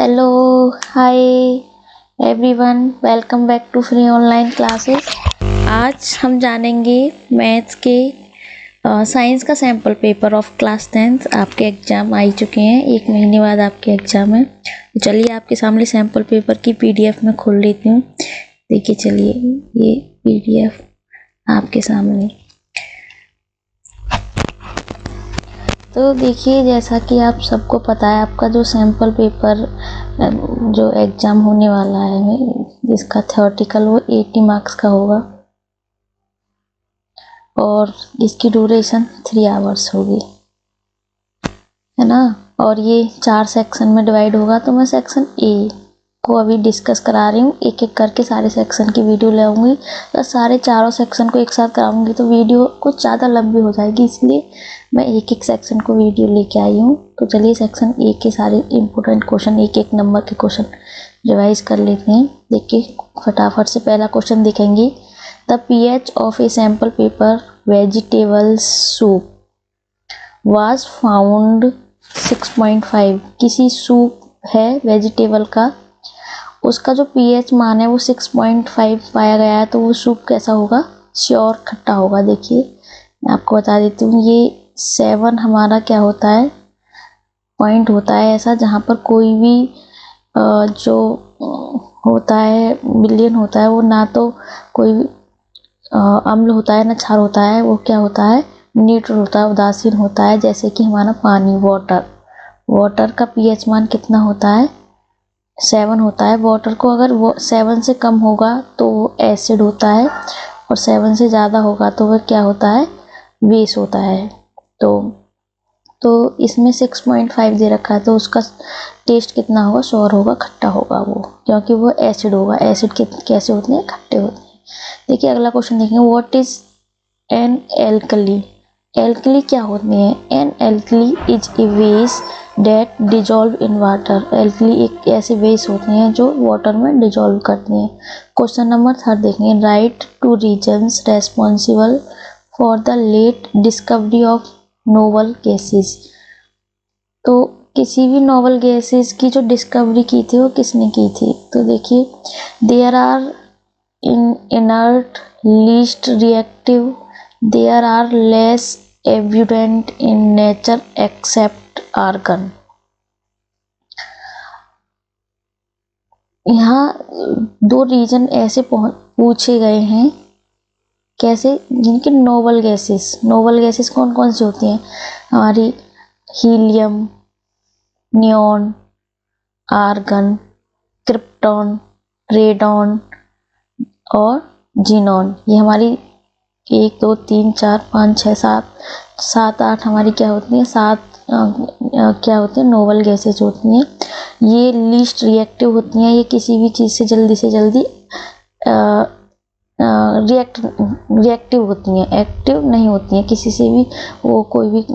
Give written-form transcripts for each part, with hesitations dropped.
Hello, hi everyone, welcome back to free online classes. आज हम जानेंगे मैथ्स के साइंस का sample paper of class 10th। आपके एग्ज़ाम आ ही चुके हैं, 1 महीने बाद आपके एग्ज़ाम है। तो चलिए आपके सामने सैम्पल पेपर की PDF में खोल लेती हूँ। देखिए, चलिए ये PDF आपके सामने। तो देखिए, जैसा कि आप सबको पता है, आपका जो सैम्पल पेपर जो एग्ज़ाम होने वाला है जिसका थ्योरेटिकल वो 80 मार्क्स का होगा और इसकी ड्यूरेशन 3 आवर्स होगी, है ना। और ये 4 सेक्शन में डिवाइड होगा। तो मैं सेक्शन ए को अभी डिस्कस करा रही हूँ, एक एक करके सारे सेक्शन की वीडियो ले आऊँगी। तो सारे चारों सेक्शन को एक साथ कराऊंगी तो वीडियो कुछ ज़्यादा लंबी हो जाएगी, इसलिए मैं एक एक सेक्शन को वीडियो लेके आई हूँ। तो चलिए सेक्शन ए के सारे इम्पोर्टेंट क्वेश्चन, एक एक नंबर के क्वेश्चन रिवाइज कर लेते हैं। देखिए फटाफट से पहला क्वेश्चन देखेंगे। The pH of A sample paper vegetable soup was found 6.5। किसी सूप है वेजिटेबल का, उसका जो pH मान है वो 6.5 पाया गया है। तो वो सूप कैसा होगा? श्योर खट्टा होगा। देखिए मैं आपको बता देती हूँ, ये 7 हमारा क्या होता है, पॉइंट होता है ऐसा जहाँ पर कोई भी जो होता है मिलियन होता है, वो ना तो कोई अम्ल होता है ना क्षार होता है, वो क्या होता है, न्यूट्रल होता है, उदासीन होता है। जैसे कि हमारा पानी, वाटर का pH मान कितना होता है? 7 होता है। वाटर को अगर वो 7 से कम होगा तो वो एसिड होता है, और 7 से ज़्यादा होगा तो वह क्या होता है, बेस होता है। तो इसमें 6.5 दे रखा है, तो उसका टेस्ट कितना होगा? श्योर होगा, खट्टा होगा वो, क्योंकि वो एसिड होगा। एसिड कैसे होते हैं? खट्टे होते हैं। देखिए अगला क्वेश्चन देखेंगे। What is an alkali? Alkali क्या होती है? An alkali is a base that dissolve in water. Alkali एक ऐसे बेस होते हैं जो वाटर में डिजॉल्व करती हैं। क्वेश्चन नंबर 3 देखेंगे। Write two reasons responsible for the late discovery of noble gases. तो किसी भी नोवल गैसेस की जो डिस्कवरी की थी वो किसने की थी? तो देखिए, there are inert, least reactive, there are less evident in nature except argon। यहाँ 2 रीजन ऐसे पूछे गए हैं, कैसे, जिनके नोवल गैसेस कौन कौन सी होती हैं? हमारी helium, neon, argon, krypton, radon और जीनॉन। ये हमारी 1 2 3 4 5 6 7 8 हमारी क्या होती हैं, 7 क्या होती हैं, नोवल गैसेज होती हैं। ये लीस्ट रिएक्टिव होती हैं, ये किसी भी चीज़ से जल्दी रिएक्टिव होती हैं, एक्टिव नहीं होती हैं किसी से भी, वो कोई भी।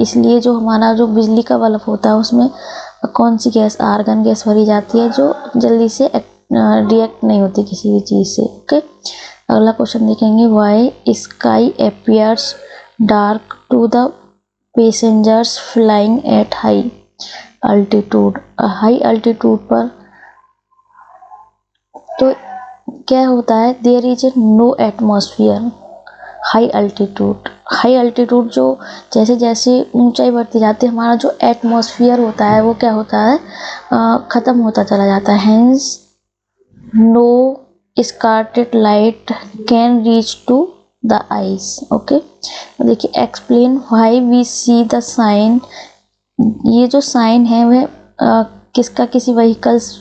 इसलिए जो हमारा जो बिजली का बल्ब होता है उसमें कौन सी गैस, आर्गन गैस भरी जाती है, जो जल्दी से रिएक्ट नहीं होती किसी भी चीज़ से। ओके, अगला क्वेश्चन देखेंगे। Why sky appears dark to the passengers flying at high altitude. High altitude पर तो क्या होता है? There is a no atmosphere. High altitude जो जैसे जैसे ऊंचाई बढ़ती जाती है, हमारा जो एटमॉस्फेयर होता है वो क्या होता है, ख़त्म होता चला जाता है। Hence no scarlet light can reach to the eyes। Okay, देखिए explain why we see the sign. ये जो साइन है वह किसका, किसी व्हीकल्स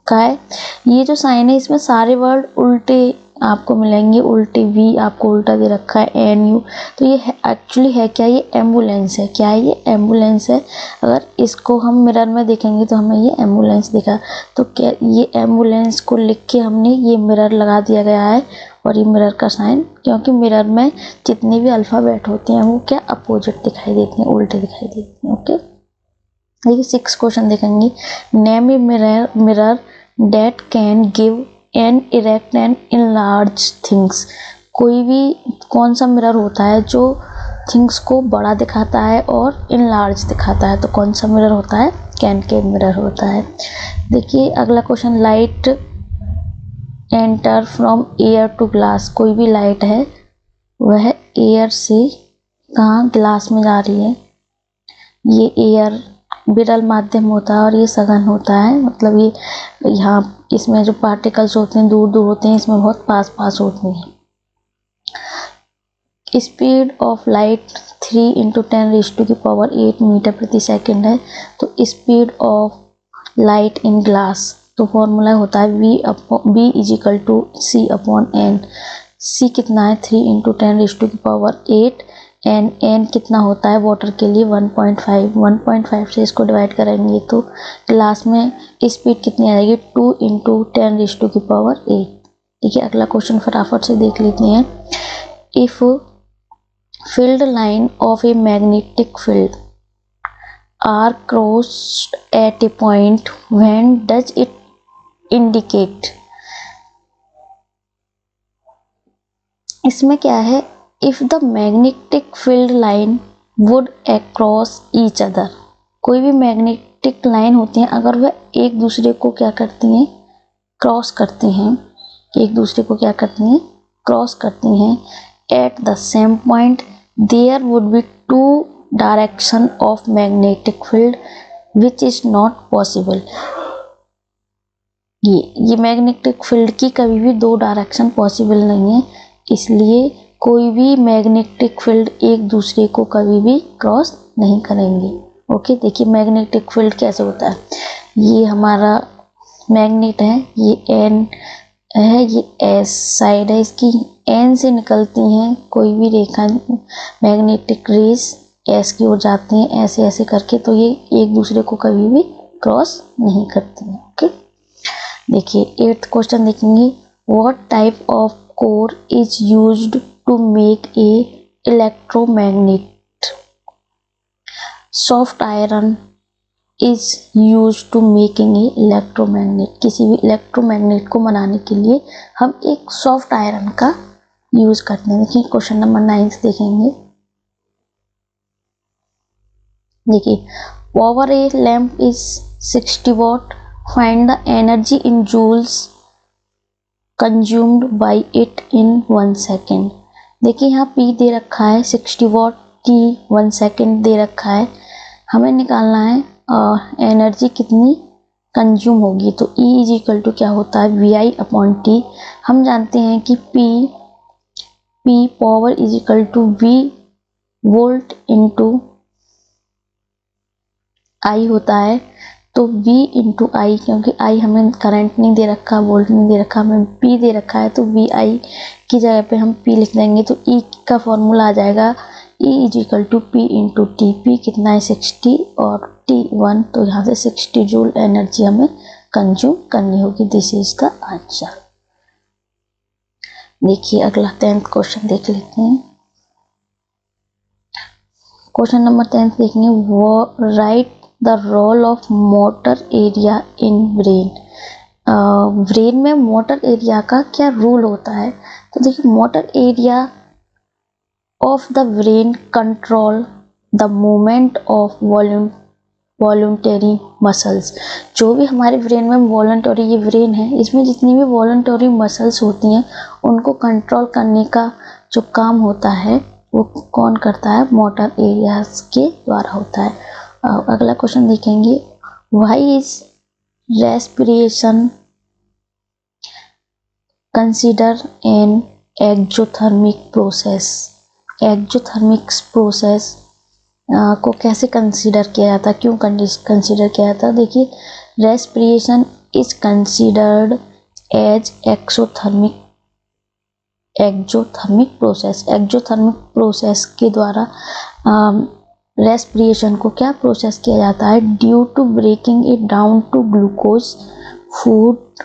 का है। ये जो साइन है इसमें सारे वर्ड उल्टे आपको मिलेंगे, उल्टे वी आपको उल्टा दे रखा है, एन यू। तो ये एक्चुअली है क्या? ये एम्बुलेंस है। क्या है ये? एम्बुलेंस है। अगर इसको हम मिरर में देखेंगे तो हमें ये एम्बुलेंस दिखा। तो क्या ये एम्बुलेंस को लिख के हमने ये मिरर लगा दिया गया है, और ये मिरर का साइन, क्योंकि मिरर में जितने भी अल्फ़ाबेट होते हैं वो क्या, अपोजिट दिखाई देते हैं, उल्टे दिखाई देते हैं। ओके, देखिए 6 क्वेश्चन देखेंगे। Name a mirror date can give an erect and enlarge things. कोई भी कौन सा मिरर होता है जो थिंग्स को बड़ा दिखाता है और इनलार्ज दिखाता है? तो कौन सा मिरर होता है? कॉनकेव मिरर होता है। देखिए अगला question, light enter from air to glass. कोई भी लाइट है वह एयर से कहाँ, ग्लास में जा रही है। ये एयर विरल माध्यम होता है और ये सघन होता है, मतलब ये यहाँ इसमें जो पार्टिकल्स होते हैं दूर दूर होते हैं, इसमें बहुत पास पास होते हैं। स्पीड ऑफ लाइट 3 × 10⁸ मीटर प्रति सेकेंड है। तो speed of light in glass, तो फॉर्मूला होता है V = C/n। C कितना है 3 × 10⁸, एन कितना होता है वाटर के लिए 1.5 से इसको डिवाइड करेंगे तो ग्लास में स्पीड कितनी आएगी 2 × 10⁸। ठीक है, अगला क्वेश्चन फटाफट से देख लेते हैं। If field line of a magnetic field are crossed at a point, when does it indicate. इसमें क्या है, if the magnetic field line would across each other. कोई भी मैग्नेटिक लाइन होती है, अगर वह एक दूसरे को क्या करती हैं, क्रॉस करती हैं, एक दूसरे को क्या करती हैं, क्रॉस करती हैं, at the same point there would be 2 direction of magnetic field which is not possible. ये मैग्नेटिक फील्ड की कभी भी 2 डायरेक्शन पॉसिबल नहीं है, इसलिए कोई भी मैग्नेटिक फील्ड एक दूसरे को कभी भी क्रॉस नहीं करेंगे। ओके, देखिए मैग्नेटिक फील्ड कैसे होता है। ये हमारा मैग्नेट है, ये एन है, ये एस साइड है इसकी, एन से निकलती हैं कोई भी रेखा, मैग्नेटिक रेस एस की ओर जाती हैं ऐसे ऐसे करके, तो ये एक दूसरे को कभी भी क्रॉस नहीं करती हैं। ओके, देखिए 8th क्वेश्चन देखेंगे। What type of core is used to make a electromagnet? Soft iron is used to making a electromagnet। किसी भी इलेक्ट्रोमैग्नेट को बनाने के लिए हम एक सॉफ्ट आयरन का यूज करते हैं। देखिए क्वेश्चन नंबर 9 देखेंगे। देखिए, power a lamp is 60 watt, find the energy in joules consumed by it in 1 second. देखिए यहाँ P दे रखा है 60 वाट, T 1 सेकेंड दे रखा है, हमें निकालना है एनर्जी कितनी कंज्यूम होगी। तो E = क्या होता है VI/T। हम जानते हैं कि P power = V volt into I होता है। तो V × I, क्योंकि I हमें करंट नहीं दे रखा, वोल्ट नहीं दे रखा, हमें P दे रखा है, तो VI की जगह पे हम P लिख देंगे। तो E का फॉर्मूला आ जाएगा E = P × T। P कितना है 60 और T 1, तो यहाँ से 60 जूल एनर्जी हमें कंज्यूम करनी होगी। This is the answer. देखिए अगला 10th क्वेश्चन देख लेते हैं। क्वेश्चन नंबर 10 देखेंगे। वो write the role of motor area in brain. Brain में मोटर एरिया का क्या रोल होता है। तो देखिए, motor area of the brain control the movement of voluntary muscles. जो भी हमारे ब्रेन में वॉलंटरी, ये ब्रेन है, इसमें जितनी भी वॉलंटरी मसल्स होती हैं उनको कंट्रोल करने का जो काम होता है वो कौन करता है, मोटर एरियाज के द्वारा होता है। अगला क्वेश्चन देखेंगे। Why is respiration consider an exothermic process. Exothermic process को कैसे कंसीडर किया जाता है, क्यों कंसीडर किया जाता है। देखिए, respiration is considered as exothermic process. Exothermic process के द्वारा रेस्पिरेशन को क्या प्रोसेस किया जाता है, due to breaking it down to glucose food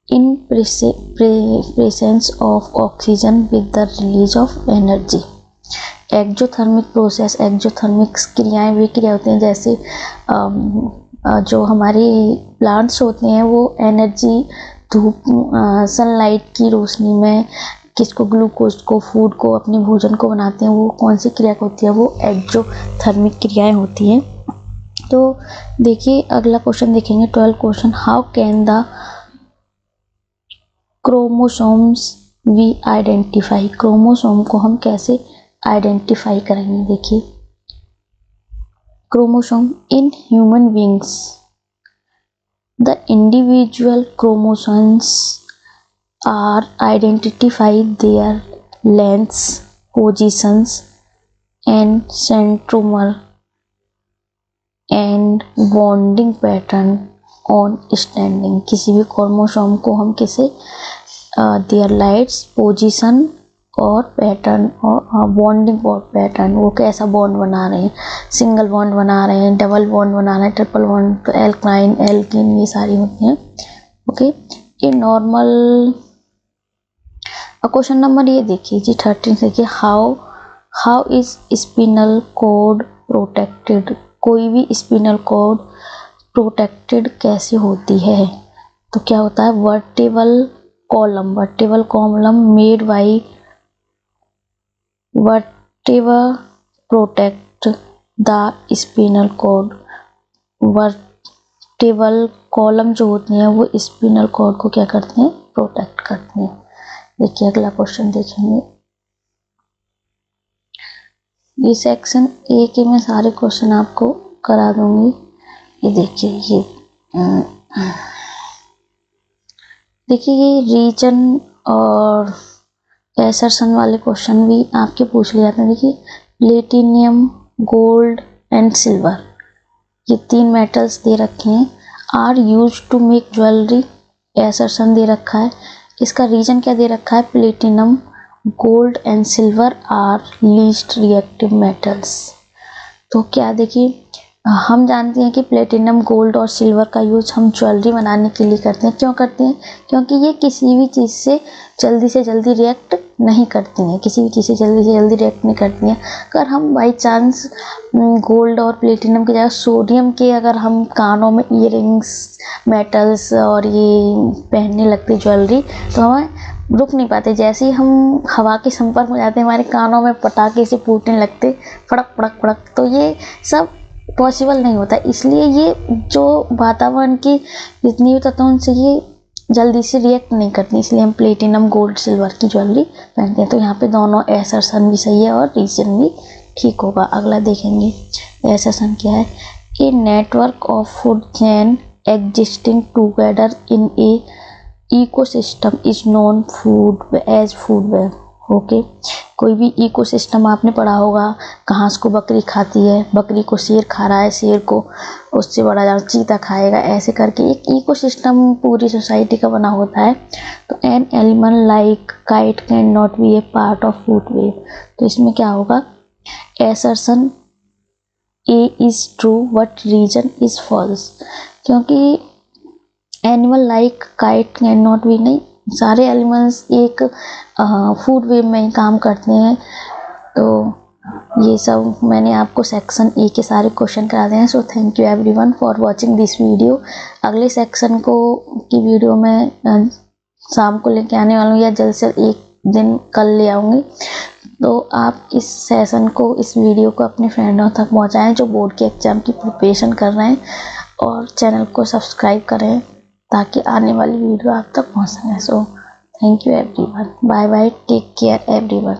in presence of oxygen with the release of energy. Exothermic process, exothermic क्रियाएं वे क्रिया होती हैं जैसे जो हमारे प्लांट्स होते हैं वो एनर्जी धूप सनलाइट की रोशनी में किसको, ग्लूकोज को, फूड को, अपने भोजन को बनाते हैं। वो कौन सी क्रिया होती है, वो एक्सोथर्मिक क्रियाएं होती हैं। तो देखिए अगला क्वेश्चन देखेंगे 12 question. How can the chromosomes we identify, chromosome को हम कैसे आइडेंटिफाई करेंगे। देखिए chromosome in human beings, the individual chromosomes are identified their lengths, positions and centromere and bonding pattern on standing. किसी भी क्रोमोसोम को हम किसे देयर लाइट्स, पोजीशन और पैटर्न और बॉन्डिंग पैटर्न, वो कैसा बॉन्ड बना रहे हैं, सिंगल बॉन्ड बना रहे हैं, डबल बॉन्ड बना रहे हैं, ट्रिपल बॉन्ड, तो एल्काइन, एल्कीन, ये सारी होती हैं। ओके, ये नॉर्मल। क्वेश्चन नंबर ये देखिए जी 13 देखिए, how is spinal cord protected, कोई भी स्पिनल कोड प्रोटेक्टेड कैसे होती है। तो क्या होता है, vertebral column made by vertebra protect the spinal cord. Vertebral column जो होती हैं वो स्पिनल कोड को क्या करती हैं, प्रोटेक्ट करती हैं। देखिए अगला क्वेश्चन देखेंगे, ये सेक्शन ए के मैं सारे क्वेश्चन आपको करा दूंगी। ये देखिए ये रीजन और एसर्शन वाले क्वेश्चन भी आपके पूछ लिए जाते हैं। देखिए प्लेटिनियम, गोल्ड एंड सिल्वर, ये 3 मेटल्स दे रखे हैं, are use to make jewellery, assertion दे रखा है। इसका रीजन क्या दे रखा है, platinum, gold and silver are least reactive metals. तो क्या देखिए हम जानते हैं कि प्लेटिनम, गोल्ड और सिल्वर का यूज हम ज्वेलरी बनाने के लिए करते हैं। क्यों करते हैं, क्योंकि ये किसी भी चीज़ से जल्दी रिएक्ट नहीं करती हैं, किसी भी चीज़ से जल्दी रिएक्ट नहीं करती हैं। अगर हम बाई चांस गोल्ड और प्लेटिनम की जगह सोडियम के अगर हम कानों में ईयरिंग्स, मेटल्स और ये पहनने लगते ज्वेलरी, तो हमें रुक नहीं पाते, जैसे ही हम हवा के संपर्क में जाते हैं हमारे कानों में पटाखे से फूटने लगते, फड़क फड़क फड़क। तो ये सब पॉसिबल नहीं होता, इसलिए ये जो वातावरण की जितनी भी तत्व उनसे ये जल्दी से रिएक्ट नहीं करती, इसलिए हम प्लेटिनम, गोल्ड, सिल्वर की ज्वेलरी पहनते हैं। तो यहाँ पे दोनों एसर्शन भी सही है और रीजन भी ठीक होगा। अगला देखेंगे एसर्शन क्या है, a network of food chain existing together in a ecosystem is known food as food web. Okay, कोई भी इकोसिस्टम आपने पढ़ा होगा, घास को बकरी खाती है, बकरी को शेर खा रहा है, शेर को उससे बड़ा ज़्यादा चीता खाएगा, ऐसे करके एक इकोसिस्टम पूरी सोसाइटी का बना होता है। तो an animal like kite can not be a part of food web. तो इसमें क्या होगा, assertion A is true but reason is false, क्योंकि animal like kite can not be, नहीं, सारे एनिमल्स एक फूड वेब में ही काम करते हैं। तो ये सब मैंने आपको सेक्शन ए के सारे क्वेश्चन करा दिए हैं। सो thank you everyone for watching this video. अगले सेक्शन की वीडियो में शाम को लेके आने वाला हूँ या जल्द से एक दिन कल ले आऊँगी। तो आप इस सेशन को, इस वीडियो को अपने फ्रेंडों तक पहुँचाएँ जो बोर्ड के एग्ज़ाम की प्रिपरेशन कर रहे हैं, और चैनल को सब्सक्राइब करें ताकि आने वाली वीडियो आप तक पहुँच सकें। So thank you everyone, bye bye, take care everyone.